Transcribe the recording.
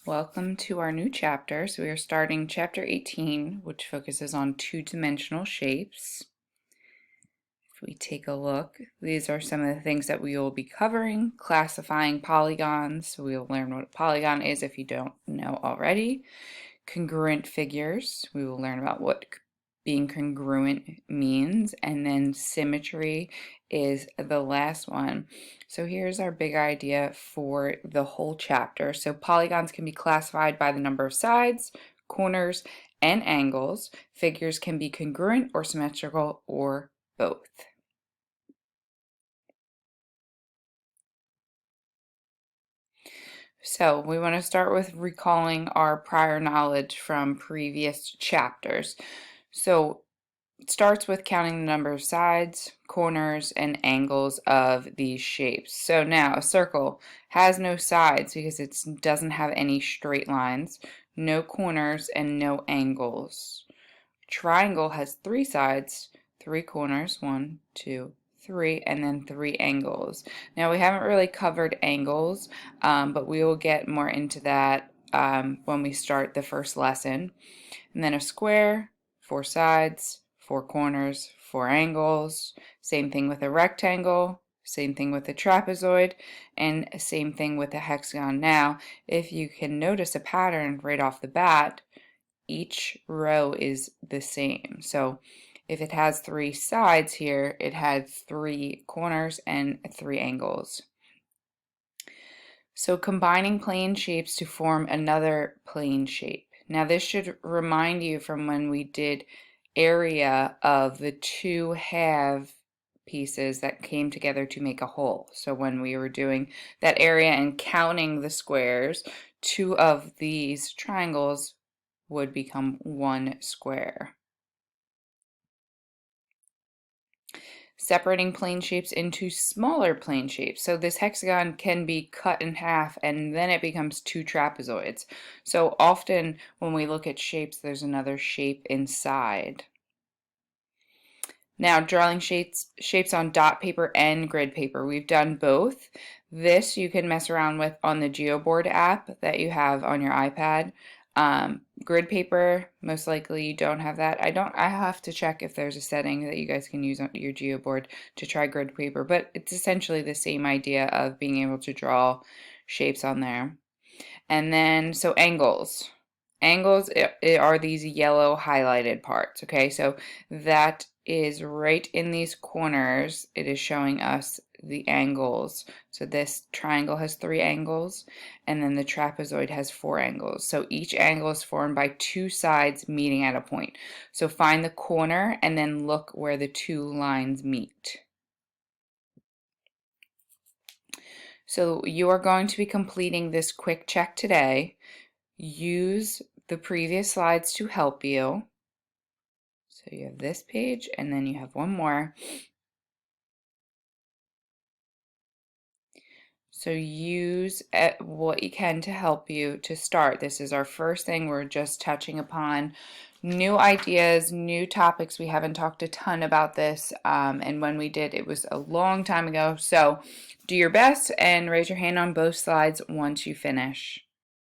Welcome to our new chapter. So we are starting chapter 18, which focuses on two-dimensional shapes. If we take a look, these are some of the things that we will be covering. Classifying polygons, so we will learn what a polygon is if you don't know already. Congruent figures, we will learn about what being congruent means, and then symmetry is the last one. So here's our big idea for the whole chapter. So polygons can be classified by the number of sides, corners, and angles. Figures can be congruent or symmetrical or both. So we want to start with recalling our prior knowledge from previous chapters. So it starts with counting the number of sides, corners, and angles of these shapes. So now a circle has no sides because it doesn't have any straight lines, no corners, and no angles. Triangle has 3 sides, 3 corners, 1, 2, 3, and then 3 angles. Now we haven't really covered angles, but we will get more into that when we start the first lesson. And then a square, 4 sides, 4 corners, 4 angles. Same thing with a rectangle, same thing with a trapezoid, and same thing with a hexagon. Now, if you can notice a pattern right off the bat, each row is the same. So if it has 3 sides here, it had 3 corners and 3 angles. So combining plane shapes to form another plane shape. Now this should remind you from when we did area of the 2 half pieces that came together to make a whole. So when we were doing that area and counting the squares, 2 of these triangles would become 1 square. Separating plane shapes into smaller plane shapes. So this hexagon can be cut in half and then it becomes 2 trapezoids. So often when we look at shapes, there's another shape inside. Now drawing shapes on dot paper and grid paper. We've done both. This you can mess around with on the Geoboard app that you have on your iPad. Grid paper, most likely you don't have that. I have to check if there's a setting that you guys can use on your Geoboard to try grid paper, but it's essentially the same idea of being able to draw shapes on there. And then, so angles. Angles are these yellow highlighted parts, okay? So that is right in these corners. It is showing us the angles. So this triangle has 3 angles, and then the trapezoid has 4 angles. So each angle is formed by 2 sides meeting at a point. So find the corner and then look where the 2 lines meet. So you are going to be completing this quick check today. Use the previous slides to help you. So you have this page and then you have one more. So use what you can to help you to start. This is our first thing. We're just touching upon new ideas, new topics. We haven't talked a ton about this, and when we did, it was a long time ago. So do your best and raise your hand on both slides once you finish.